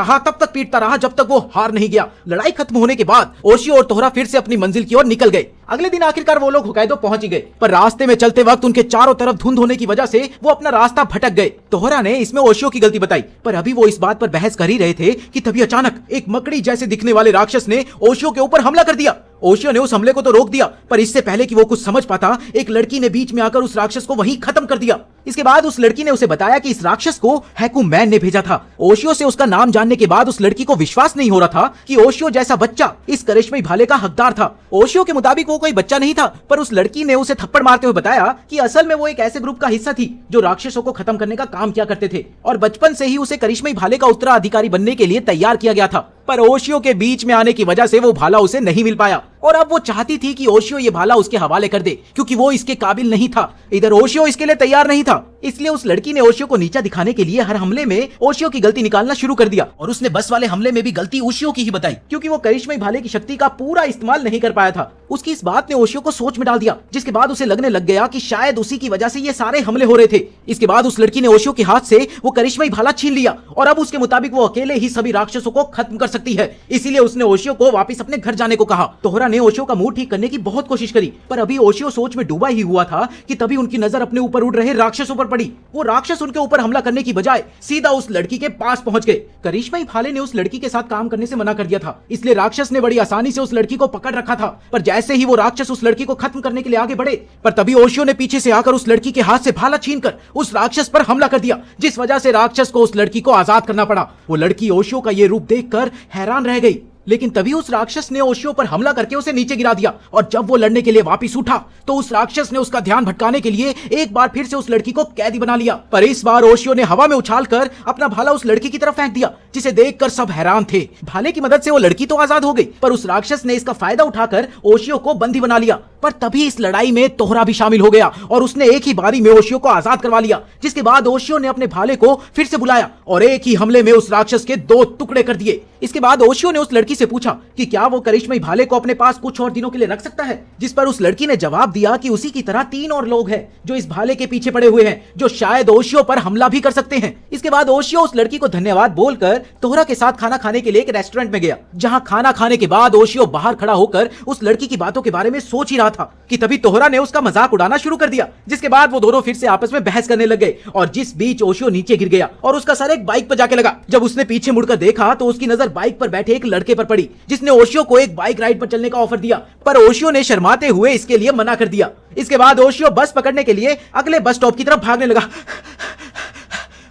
रहा जब तक वो हार नहीं गया। लड़ाई खत्म होने के बाद ओशियो और तोहरा फिर से अपनी मंजिल की ओर निकल गए। अगले दिन आखिरकार वो लोग होकाइदो पहुंच ही गए, पर रास्ते में चलते वक्त उनके चारों तरफ धुंध होने की वजह से वो अपना रास्ता भटक गए। तोहरा ने इसमें ओशियो की गलती बताई, पर अभी वो इस बात पर बहस कर ही रहे थे कि तभी अचानक एक मकड़ी जैसे दिखने वाले राक्षस ने ओशियो के ऊपर हमला कर दिया। ओशियो ने उस हमले को तो रोक दिया, पर इससे पहले कि वो कुछ समझ पाता, एक लड़की ने बीच में आकर उस राक्षस को वहीं खत्म कर दिया। इसके बाद उस लड़की ने उसे बताया कि इस राक्षस को हैकू मैन ने भेजा था। ओशियो से उसका नाम जानने के बाद उस लड़की को विश्वास नहीं हो रहा था कि ओशियो जैसा बच्चा इस करिश्मई भाले का हकदार था। ओशियो के मुताबिक वो कोई बच्चा नहीं था, पर उस लड़की ने उसे थप्पड़ मारते हुए बताया कि असल में वो एक ऐसे ग्रुप का हिस्सा थी जो राक्षसों को खत्म करने का काम किया करते थे और बचपन से ही उसे करिश्मई भाले का उत्तराधिकारी बनने के लिए तैयार किया गया था। पर ओशियो के बीच में आने की वजह से वो भाला उसे नहीं मिल पाया और अब वो चाहती थी कि ओशियो ये भाला उसके हवाले कर दे, क्योंकि वो इसके काबिल नहीं था। इधर ओशियो इसके लिए तैयार नहीं था, इसलिए उस लड़की ने ओशियो को नीचा दिखाने के लिए हर हमले में ओशियो की गलती निकालना शुरू कर दिया और उसने बस वाले हमले में भी गलती ओशियो की ही बताई, क्योंकि वो करिश्मई भाले की शक्ति का पूरा इस्तेमाल नहीं कर पाया था। उसकी इस बात ने ओशियो को सोच में डाल दिया, जिसके बाद उसे लगने लग गया कि शायद उसी की वजह से ये सारे हमले हो रहे थे। इसके बाद उस लड़की ने ओशियो के हाथ से वो करिश्मई भाला छीन लिया और अब उसके मुताबिक वो अकेले ही सभी राक्षसों को खत्म कर सकती है। इसीलिए उसने ओशियो को वापस अपने घर जाने को कहा। तोहरा ने ओशियो का मूड ठीक करने की बहुत कोशिश करी, पर अभी ओशियो सोच में डूबा ही हुआ था कि तभी उनकी नजर अपने ऊपर उड़ रहे राक्षसों पर पड़ी। वो राक्षस उनके ऊपर हमला करने की बजाय सीधा उस लड़की के पास पहुंच गए। करिश्मई भाले ने उस लड़की के साथ काम करने से मना कर दिया था, इसलिए राक्षस ने बड़ी आसानी से उस लड़की को पकड़ रखा था। पर जैसे ही वो राक्षस उस लड़की को खत्म करने के लिए आगे बढ़े, पर तभी ओशियो ने पीछे से आकर उस लड़की के हाथ से भाला छीनकर उस राक्षस पर हमला कर दिया, जिस वजह से राक्षस को उस लड़की को आजाद करना पड़ा। वो लड़की ओशियो का ये रूप देखकर हैरान रह गई, लेकिन तभी उस राक्षस ने ओशियो पर हमला करके उसे नीचे गिरा दिया और जब वो लड़ने के लिए वापस उठा तो उस राक्षस ने उसका ध्यान भटकाने के लिए एक बार फिर से उस लड़की को कैदी बना लिया। पर इस बार ओशियो ने हवा में उछालकर अपना भाला उस लड़की की तरफ फेंक दिया, जिसे देखकर सब हैरान थे। भाले की मदद से वो लड़की तो आजाद हो गई, पर उस राक्षस ने इसका फायदा उठाकर ओशियो को बंदी बना लिया। पर तभी इस लड़ाई में तोहरा भी शामिल हो गया और उसने एक ही बारी में ओशियो को आजाद करवा लिया, जिसके बाद ओशियो ने अपने भाले को फिर से बुलाया और एक ही हमले में उस राक्षस के 2 टुकड़े कर दिए। इसके बाद ओशियो ने उस लड़की से पूछा कि क्या वो करिश्मई भाले को अपने पास कुछ और दिनों के लिए रख सकता है, जिस पर उस लड़की ने जवाब दिया कि उसी की तरह 3 और लोग हैं जो इस भाले के पीछे पड़े हुए हैं, जो शायद ओशियो पर हमला भी कर सकते हैं। इसके बाद ओशियो उस लड़की को धन्यवाद बोलकर तोहरा के साथ खाना खाने के लिए एक रेस्टोरेंट में गया, जहां खाना खाने के बाद ओशियो बाहर खड़ा होकर उस लड़की की बातों के बारे में सोच ही रहा था कि तभी तोहरा ने उसका मजाक उड़ाना शुरू कर दिया, जिसके बाद वो दोनों फिर से आपस में बहस करने लग गए और जिस बीच ओशियो नीचे गिर गया और उसका सर एक बाइक पर जाके लगा। जब उसने पीछे मुड़कर देखा तो उसकी नजर बाइक पर बैठे एक लड़के पर पड़ी, जिसने ओशियो को एक बाइक राइड पर चलने का ऑफर दिया, पर ओशियो ने शर्माते हुए इसके लिए मना कर दिया। इसके बाद ओशियो बस पकड़ने के लिए अगले बस स्टॉप की तरफ भागने लगा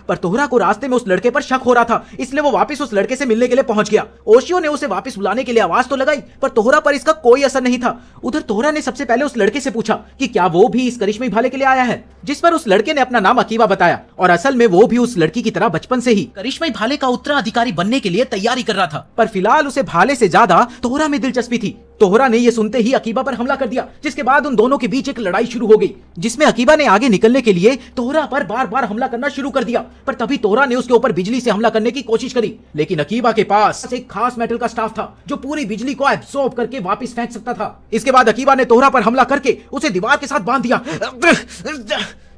पर तोहरा को रास्ते में उस लड़के पर शक हो रहा था, इसलिए वो वापस उस लड़के से मिलने के लिए पहुंच गया। ओशियो ने उसे वापस बुलाने के लिए आवाज तो लगाई, पर तोहरा पर इसका कोई असर नहीं था। उधर तोहरा ने सबसे पहले उस लड़के से पूछा कि क्या वो भी इस करिश्मई भाले के लिए आया है, जिस पर उस लड़के ने अपना नाम अकीबा बताया और असल में वो भी उस लड़की की तरह बचपन से ही करिश्मई भाले का उत्तराधिकारी बनने के लिए तैयारी कर रहा था। पर फिलहाल उसे भाले से ज्यादा तोहरा में दिलचस्पी थी। तोहरा ने यह सुनते ही अकीबा पर हमला कर दिया, जिसके बाद उन दोनों के बीच एक लड़ाई शुरू हो गई, जिसमें अकीबा ने आगे निकलने के लिए तोहरा पर बार बार हमला करना शुरू कर दिया। पर तभी तोहरा ने उसके ऊपर बिजली से हमला करने की कोशिश करी, लेकिन अकीबा के पास एक खास मेटल का स्टाफ था जो पूरी बिजली को एब्सॉर्ब करके वापस फेंक सकता था। इसके बाद अकीबा ने तोहरा पर हमला करके उसे दीवार के साथ बांध दिया,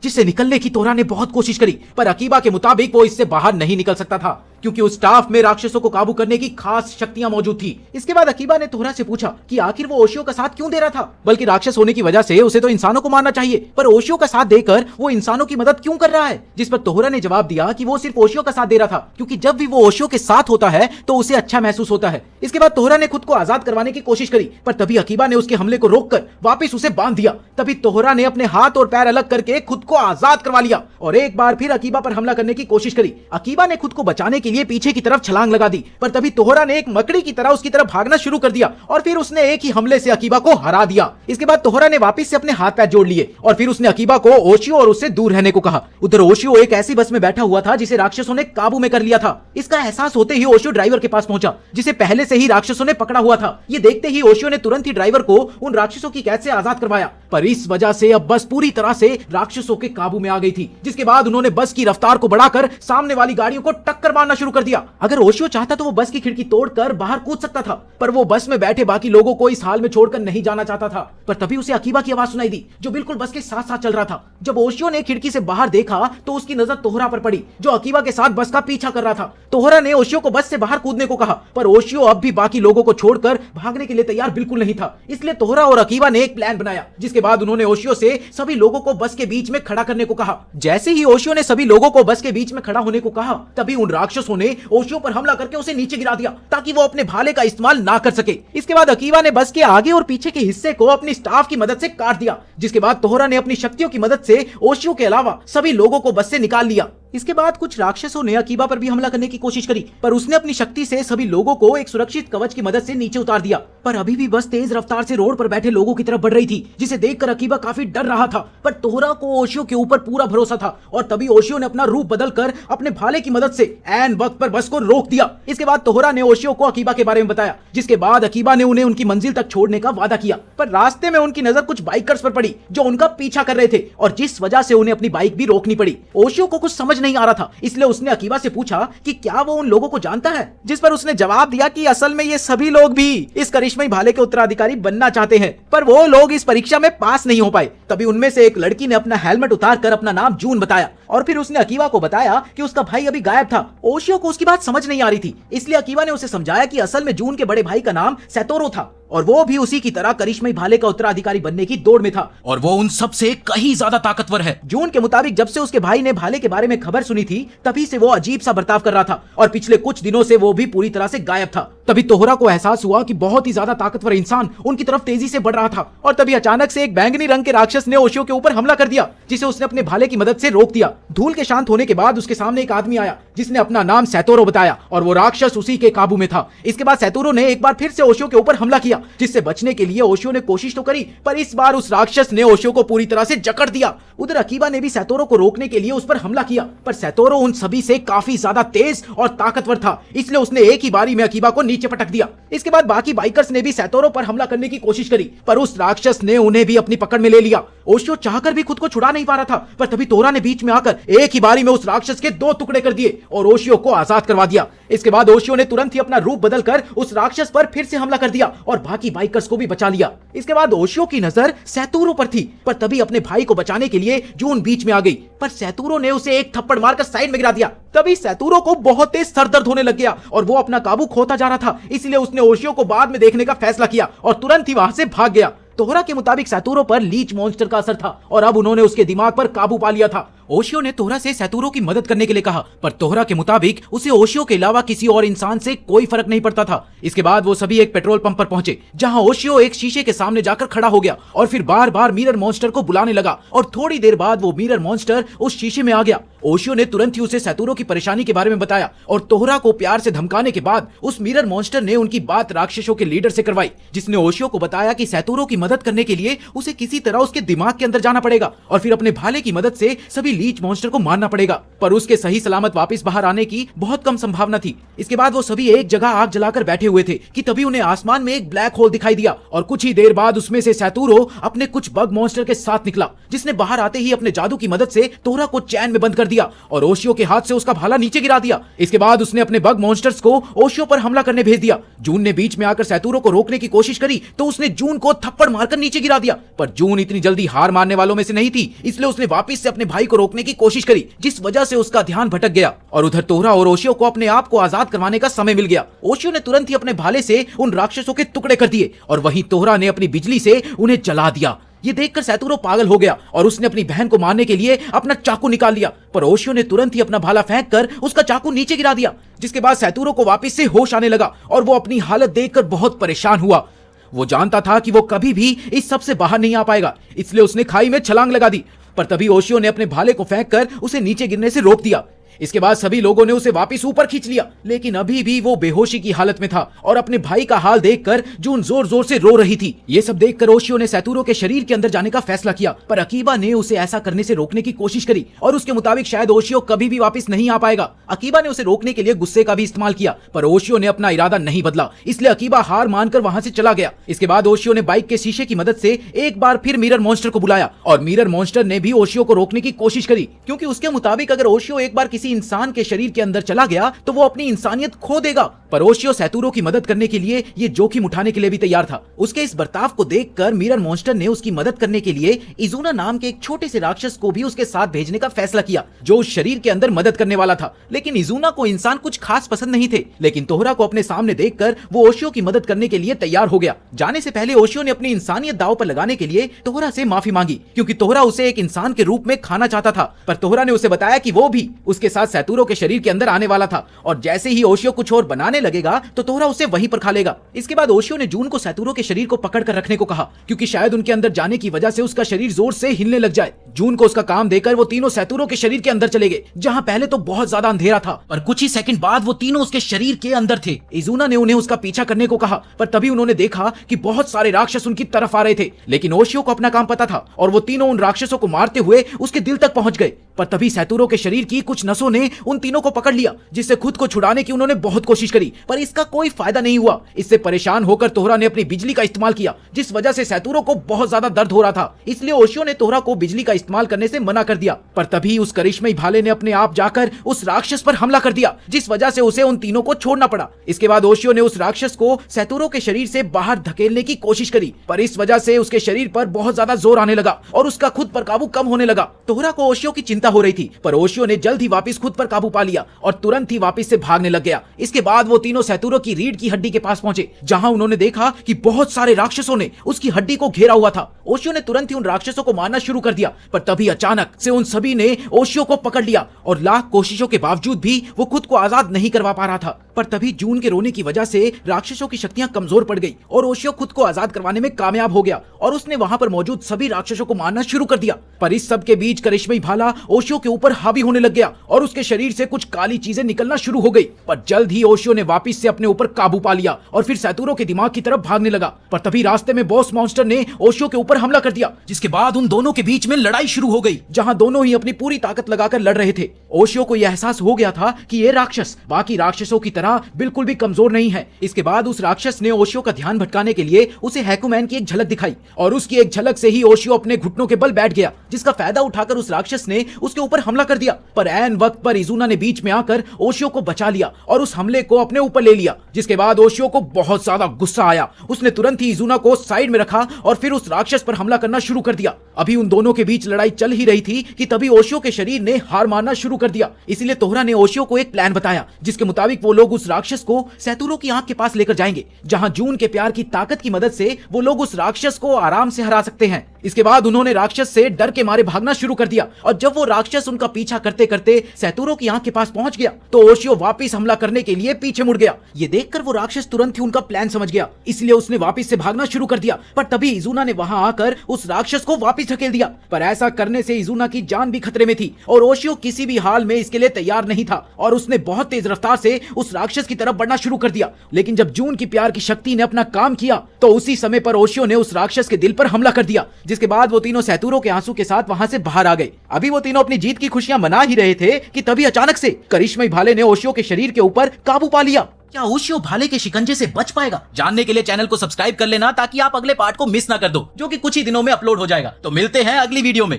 जिससे निकलने की तोहरा ने बहुत कोशिश करी, पर अकीबा के मुताबिक वो इससे बाहर नहीं निकल सकता था, क्योंकि उस स्टाफ में राक्षसों को काबू करने की खास शक्तियां मौजूद थी। इसके बाद अकीबा ने तोहरा से पूछा कि आखिर वो ओशियो का साथ क्यों दे रहा था, बल्कि राक्षस होने की वजह से उसे तो इंसानों को मारना चाहिए, पर ओशियो का साथ देकर वो इंसानों की मदद क्यों कर रहा है। जिस पर तोहरा ने जवाब दिया कि वो सिर्फ ओशियो का साथ दे रहा था, क्योंकि जब भी वो ओशियो के साथ होता है तो उसे अच्छा महसूस होता है। इसके बाद तोहरा ने खुद को आजाद करवाने की कोशिश करी, पर तभी अकीबा ने उसके हमले को रोककर वापस उसे बांध दिया। तभी तोहरा ने अपने हाथ और पैर अलग करके खुद को आजाद करवा लिया और एक बार फिर अकीबा पर हमला करने की कोशिश करी। अकीबा ने खुद को बचाने के लिए पीछे की तरफ छलांग लगा दी, पर तभी तोहरा ने एक मकड़ी की तरह उसकी तरफ भागना शुरू कर दिया और फिर उसने एक ही हमले से अकीबा को हरा दिया। इसके बाद तोहरा ने वापस से अपने हाथ पैर जोड़ लिए और फिर उसने अकीबा को ओशियो और उससे दूर रहने को कहा। उधर ओशियो एक ऐसी बस में बैठा हुआ था जिसे राक्षसों ने काबू में कर लिया था। इसका एहसास होते ही ओशियो ड्राइवर के पास पहुंचा, जिसे पहले से ही राक्षसों ने पकड़ा हुआ था। ये देखते ही ओशियो ने तुरंत ही ड्राइवर को उन राक्षसों की कैद से आजाद करवाया, पर इस वजह से अब बस पूरी तरह से राक्षसों के काबू में आ गई थी। जिसके बाद उन्होंने बस की रफ्तार को बढ़ाकर सामने वाली गाड़ियों को टक्कर मारना शुरू कर दिया। अगर ओशियो चाहता तो वो बस की खिड़की तोड़कर बाहर कूद सकता था, पर वो बस में बैठे बाकी लोगों को इस हाल में छोड़कर नहीं जाना चाहता था। पर तभी उसे अकीबा की आवाज सुनाई दी, जो बिल्कुल बस के साथ साथ चल रहा था। जब ओशियो ने खिड़की से बाहर देखा तो उसकी नजर तोहरा पर पड़ी, जो अकीबा के साथ बस का पीछा कर रहा था। तोहरा ने ओशियो को बस से बाहर कूदने को कहा, पर ओशियो अब भी बाकी लोगों को छोड़कर भागने के लिए तैयार बिल्कुल नहीं था। इसलिए तोहरा और अकीबा ने एक प्लान बनाया, जिसके बाद उन्होंने ओशियो से सभी लोगों को बस के बीच में खड़ा करने को कहा। जैसे ही ओशियो ने सभी लोगों को बस के बीच में खड़ा होने को कहा, तभी उन राक्षसों ने ओशियो पर हमला करके उसे नीचे गिरा दिया, ताकि वो अपने भाले का इस्तेमाल ना कर सके। इसके बाद अकीबा ने बस के आगे और पीछे के हिस्से को अपनी स्टाफ की मदद से काट दिया, जिसके बाद तोहरा ने अपनी शक्तियों की मदद से ओशियो के अलावा सभी लोगों को बस से निकाल लिया। इसके बाद कुछ राक्षसों ने अकीबा पर भी हमला करने की कोशिश करी, पर उसने अपनी शक्ति से सभी लोगों को एक सुरक्षित कवच की मदद से नीचे उतार दिया। पर अभी भी बस तेज रफ्तार से रोड पर बैठे लोगों की तरफ बढ़ रही थी, जिसे देखकर अकीबा काफी डर रहा था। पर तोहरा को ओशियो के ऊपर पूरा भरोसा था और तभी ओशियो ने अपना रूप बदलकर अपने भाले की मदद से ऐन वक्त पर बस को रोक दिया। इसके बाद तोहरा ने ओशियो को अकीबा के बारे में बताया, जिसके बाद अकीबा ने उन्हें उनकी मंजिल तक छोड़ने का वादा किया। पर रास्ते में उनकी नजर कुछ बाइकर्स पर पड़ी जो उनका पीछा कर रहे थे, और जिस वजह से उन्हें अपनी बाइक भी रोकनी पड़ी। ओशियो को कुछ समझ नहीं आ रहा था, इसलिए उसने अकीबा से पूछा कि क्या वो उन लोगों को जानता है, जिस पर उसने जवाब दिया कि असल में ये सभी लोग भी इस करिश्मई भाले के उत्तराधिकारी बनना चाहते हैं, पर वो लोग इस परीक्षा में पास नहीं हो पाए। तभी उनमें से एक लड़की ने अपना हेलमेट उतारकर अपना नाम जून बताया और फिर उसने अकीबा को बताया कि उसका भाई अभी गायब था। ओशियो को उसकी बात समझ नहीं आ रही थी, इसलिए अकीबा ने उसे समझाया कि असल में जून के बड़े भाई का नाम सैतोरो था और वो भी उसी की तरह करिश्मई भाले का उत्तराधिकारी बनने की दौड़ में था, और वो उन सब से कहीं ज्यादा ताकतवर है। जून के मुताबिक जब से उसके भाई ने भाले के बारे में खबर सुनी थी, तभी से वो अजीब सा बर्ताव कर रहा था और पिछले कुछ दिनों से वो भी पूरी तरह से गायब था। तभी तोहरा को एहसास हुआ कि बहुत ही ज्यादा ताकतवर इंसान उनकी तरफ तेजी से बढ़ रहा था, और तभी अचानक से एक बैंगनी रंग के राक्षस ने ओशियो के ऊपर हमला कर दिया, जिसे उसने अपने भाले की मदद से रोक दिया। धूल के शांत होने के बाद उसके सामने एक आदमी आया, जिसने अपना नाम सैतोरो बताया और वो राक्षस उसी के काबू में था। इसके बाद सैतोरो ने एक बार फिर से ओशियो के ऊपर हमला किया, जिससे बचने के लिए ओशियो ने कोशिश तो करी, पर इस बार उस राक्षस ने ओशियो को पूरी तरह से जकड़ दिया। उधर अकीबा ने भी सैतोरो को रोकने के लिए उस पर हमला किया, पर सैतोरो उन सभी से काफी ज्यादा तेज और ताकतवर था, इसलिए उसने एक ही बारी में अकीबा को नीचे पटक दिया। इसके बाद बाकी बाइकर्स ने भी सैतोरो पर हमला करने की कोशिश करी, पर उस राक्षस ने उन्हें भी अपनी पकड़ में ले लिया। ओशियो चाहकर भी खुद को छुड़ा नहीं पा रहा था, पर तभी तोहरा ने बीच में आकर एक ही बारी में उस राक्षस के 2 टुकड़े कर दिए और ओशियो को आजाद करवा दिया। इसके बाद ओशियो ने तुरंत ही अपना रूप बदलकर उस राक्षस पर फिर से हमला कर दिया और बाकी बाइकर्स को भी बचा लिया। इसके बाद ओशियो की नजर सैतोरो पर थी, पर तभी अपने भाई को बचाने के लिए जून बीच में आ गई, पर सैतोरो ने उसे एक थप्पड़ मारकर साइड में गिरा दिया। तभी सैतोरो को बहुत तेज सरदर्द होने लग गया और वो अपना काबू खोता जा रहा था, इसलिए उसने ओशियो को बाद में देखने का फैसला किया और तुरंत ही वहां से भाग गया। तोहरा के मुताबिक सैतोरो पर लीच मॉन्स्टर का असर था और अब उन्होंने उसके दिमाग पर काबू पा लिया था ओशियो ने तोहरा से सैतोरू की मदद करने के लिए कहा, पर तोहरा के मुताबिक उसे ओशियो के अलावा किसी और इंसान से कोई फर्क नहीं पड़ता था। इसके बाद वो सभी एक पेट्रोल पंप पर पहुंचे, जहां ओशियो एक शीशे के सामने जाकर खड़ा हो गया और फिर बार बार मिरर मॉन्स्टर को बुलाने लगा और थोड़ी देर बाद वो मिरर मॉन्स्टर उस शीशे में आ गया। ओशियो ने तुरंत ही उसे सैतोरू की परेशानी के बारे में बताया और तोहरा को प्यार से धमकाने के बाद उस मिरर मॉन्स्टर ने उनकी बात राक्षसों के लीडर से करवाई, जिसने ओशियो को बताया कि सैतोरू की मदद करने के लिए उसे किसी तरह उसके दिमाग के अंदर जाना पड़ेगा और फिर अपने भाले की मदद से सभी लीच मॉन्स्टर को मारना पड़ेगा, पर उसके सही सलामत वापस बाहर आने की बहुत कम संभावना थी। इसके बाद वो सभी एक जगह आग जलाकर बैठे हुए थे कि तभी उन्हें आसमान में एक ब्लैक होल दिखाई दिया और कुछ ही देर बाद उसमें से सैतोरू अपने कुछ बग मॉन्स्टर के साथ निकला, जिसने बाहर आते ही अपने जादू की मदद से तोहरा को चैन में बंद कर दिया और ओशियो के हाथ से उसका भाला नीचे गिरा दिया। इसके बाद उसने अपने बग मॉन्स्टर्स को ओशियो पर हमला करने भेज दिया। जून ने बीच में आकर सैतोरू को रोकने की कोशिश करी तो उसने जून को थप्पड़ मारकर नीचे गिरा दिया, पर जून इतनी जल्दी हार मानने वालों में से नहीं थी, इसलिए उसने वापस से अपने भाई को रोकने की कोशिश करी, जिस वजह से उसका ध्यान भटक गया और उधर तोहरा और ओशियो को अपने आप को आजाद करवाने का समय मिल गया। ओशियो ने तुरंत ही अपने भाले से उन राक्षसों के टुकड़े कर दिए और वहीं तोहरा ने अपनी बिजली से उन्हें जला दिया। ये देखकर सैतोरू पागल हो गया और उसने अपनी बहन को मारने के लिए अपना चाकू निकाल लिया, पर ओशियो ने तुरंत ही अपना भाला फेंक कर उसका चाकू नीचे गिरा दिया, जिसके बाद सैतोरू को वापस से होश आने लगा और वो अपनी हालत देखकर बहुत परेशान हुआ। वो जानता था कि वो कभी भी इस सब से बाहर नहीं आ पाएगा, इसलिए उसने खाई में छलांग लगा दी, पर तभी ओशियो ने अपने भाले को फेंक कर उसे नीचे गिरने से रोक दिया। इसके बाद सभी लोगों ने उसे वापस ऊपर खींच लिया, लेकिन अभी भी वो बेहोशी की हालत में था और अपने भाई का हाल देखकर जून जोर जोर से रो रही थी। ये सब देखकर ओशियो ने सैतोरू के शरीर के अंदर जाने का फैसला किया, पर अकीबा ने उसे ऐसा करने से रोकने की कोशिश करी और उसके मुताबिक शायद ओशियो कभी भी वापस नहीं आ पाएगा। अकीबा ने उसे रोकने के लिए गुस्से का भी इस्तेमाल किया, पर ओशियो ने अपना इरादा नहीं बदला, इसलिए अकीबा हार मानकर वहां से चला गया। इसके बाद ओशियो ने बाइक के शीशे की मदद से एक बार फिर मिरर मॉन्स्टर को बुलाया और मिरर मॉन्स्टर ने भी ओशियो को रोकने की कोशिश करी, क्योंकि उसके मुताबिक अगर ओशियो एक बार किसी इंसान के शरीर के अंदर चला गया तो वो अपनी इंसानियत खो देगा। पर ओशियो सैतोरू की मदद करने के लिए ये जोखिम उठाने के लिए भी तैयार था। उसके इस बर्ताव को देखकर मिरर मॉन्स्टर ने उसकी मदद करने के लिए इजुना नाम के एक छोटे से राक्षस को भी उसके साथ भेजने का फैसला किया, जो उस शरीर के अंदर मदद करने वाला था। लेकिन इजुना को इंसान कुछ खास पसंद नहीं थे, लेकिन तोहरा को अपने सामने देखकर वो ओशियो की मदद करने के लिए तैयार हो गया। जाने से पहले ओशियो ने अपनी इंसानियत दांव पर लगाने के लिए तोहरा से माफी मांगी, क्योंकि तोहरा उसे एक इंसान के रूप में खाना चाहता था, पर तोहरा ने उसे बताया कि वो भी उसके साथ सैतोरू के शरीर के अंदर आने वाला था और जैसे ही ओशियो कुछ और बनाने लगेगा तो तोहरा उसे वहीं पर खा लेगा। इसके बाद ओशियो ने जून को सैतोरू के शरीर को पकड़ कर रखने को कहा, क्योंकि शायद उनके अंदर जाने की वजह से उसका शरीर जोर से हिलने लग जाए। जून को उसका काम देकर वो तीनों सैतोरू के शरीर के अंदर चले गए, जहां पहले तो बहुत ज्यादा अंधेरा था, पर कुछ ही सेकंड बाद वो तीनों उसके शरीर के अंदर थे। इजुना ने उन्हें उसका पीछा करने को कहा, पर तभी उन्होंने देखा कि बहुत सारे राक्षस उनकी तरफ आ रहे थे, लेकिन ओशियो को अपना काम पता था और वो तीनों उन राक्षसों को मारते हुए उसके दिल तक पहुंच गए। पर तभी सैतोरू के शरीर की कुछ नसों ने उन तीनों को पकड़ लिया, जिससे खुद को छुड़ाने की उन्होंने बहुत कोशिश करी, पर इसका कोई फायदा नहीं हुआ। इससे परेशान होकर तोहरा ने अपनी बिजली का इस्तेमाल किया, जिस वजह से सैतोरू को बहुत ज्यादा दर्द हो रहा था, इसलिए ओशियो ने तोहरा को बिजली का इस्तेमाल करने से मना कर दिया। पर तभी उस करिश्मई भाले ने अपने आप जाकर उस राक्षस पर हमला कर दिया, जिस वजह से उसे उन तीनों को छोड़ना पड़ा। इसके बाद ओशियो ने उस राक्षस को सैतोरू के शरीर से बाहर धकेलने की कोशिश करी, पर इस वजह से उसके शरीर पर बहुत ज्यादा जोर आने लगा और उसका खुद पर काबू कम होने लगा। तोहरा को ओशियो की चिंता हो रही थी, पर ओशियो ने जल्द ही वापस खुद पर काबू पा लिया और तुरंत ही वापस से भागने लग गया। इसके बाद वो तीनों सैतोरू की रीढ़ की हड्डी के पास पहुंचे, जहां उन्होंने देखा कि बहुत सारे राक्षसों ने उसकी हड्डी को घेरा हुआ था। ओशियो ने तुरंत ही उन राक्षसों को मारना शुरू कर दिया, पर तभी अचानक से उन सभी ने ओशियो को पकड़ लिया और लाख कोशिशों के बावजूद भी वो खुद को आजाद नहीं करवा पा रहा था। पर तभी जून के रोने की वजह से राक्षसों की शक्तियां कमजोर पड़ गई और ओशियो खुद को आजाद करवाने में कामयाब हो गया और उसने वहां पर मौजूद सभी राक्षसों को मारना शुरू कर दिया। पर इस सब के बीच करिश्मई भाला ओशियो के ऊपर हावी होने लग गया और उसके शरीर से कुछ काली चीजें निकलना शुरू हो गई। पर जल्द ही ओशियो ने वापस से अपने ऊपर काबू पा लिया और फिर सैतोरू के दिमाग की तरफ भागने लगा। पर तभी रास्ते में बॉस मॉन्स्टर ने ओशियो के ऊपर हमला कर दिया, जिसके बाद उन दोनों के बीच में लड़ाई शुरू हो गई, जहां दोनों ही अपनी पूरी ताकत लगाकर लड़ रहे थे। ओशियो को यह एहसास हो गया था कि ये राक्षस बाकी राक्षसों की तरह बिल्कुल भी कमजोर नहीं है। इसके बाद उस राक्षस ने ओशियो का ध्यान भटकाने के लिए उसे हैकुमैन की एक झलक दिखाई और उसकी एक झलक से ही ओशियो अपने घुटनों के बल बैठ गया, जिसका फायदा उठाकर उस राक्षस ने उसके ऊपर हमला कर दिया। पर ऐन वक्त पर इजुना ने बीच में आकर ओशियो को बचा लिया और उस हमले को अपने ऊपर ले लिया, जिसके बाद ओशियो को बहुत ज्यादा गुस्सा आया। उसने तुरंत ही इजुना को साइड में रखा और फिर उस राक्षस पर हमला करना शुरू कर दिया। अभी उन दोनों के बीच लड़ाई चल ही रही थी कि तभी ओशियो के शरीर ने हार मानना शुरू कर दिया। इसलिए तोहरा ने ओशियो को एक प्लान बताया, जिसके मुताबिक वो लोग उस राक्षस को सैतोरू की आंख के पास लेकर जाएंगे, जहां जून के प्यार की ताकत की मदद से वो लोग उस राक्षस को आराम से हरा सकते हैं। इसके बाद उन्होंने राक्षस से डर के मारे भागना शुरू कर दिया और जब वो राक्षस उनका पीछा करते करते सैतोरू की आंख के पास पहुंच गया तो ओशियो वापस हमला करने के लिए पीछे मुड़ गया। ये देखकर वो राक्षस तुरंत ही उनका प्लान समझ गया, इसलिए उसने वापस से भागना शुरू कर दिया। पर तभी इजुना ने वहां आकर उस राक्षस को वापस धकेल दिया। पर ऐसा करने से इजुना की जान भी खतरे में थी और ओशियो किसी भी हाल में इसके लिए तैयार नहीं था और उसने बहुत तेज रफ्तार से उस राक्षस की तरफ बढ़ना शुरू कर दिया। लेकिन जब जून की प्यार की शक्ति ने अपना काम किया तो उसी समय पर ओशियो ने उस राक्षस के दिल पर हमला कर दिया, जिसके बाद वो तीनों सैतोरू के आंसू के साथ वहां से बाहर आ गए। अभी वो तीनों अपनी जीत की खुशियां मना ही रहे थे कि तभी अचानक से करिश्मई भाले ने ओशियो के शरीर के ऊपर काबू पा लिया। क्या ओशियो भाले के शिकंजे से बच पाएगा? जानने के लिए चैनल को सब्सक्राइब कर लेना ताकि आप अगले पार्ट को मिस ना कर दो, जो कि कुछ ही दिनों में अपलोड हो जाएगा। तो मिलते हैं अगली वीडियो में।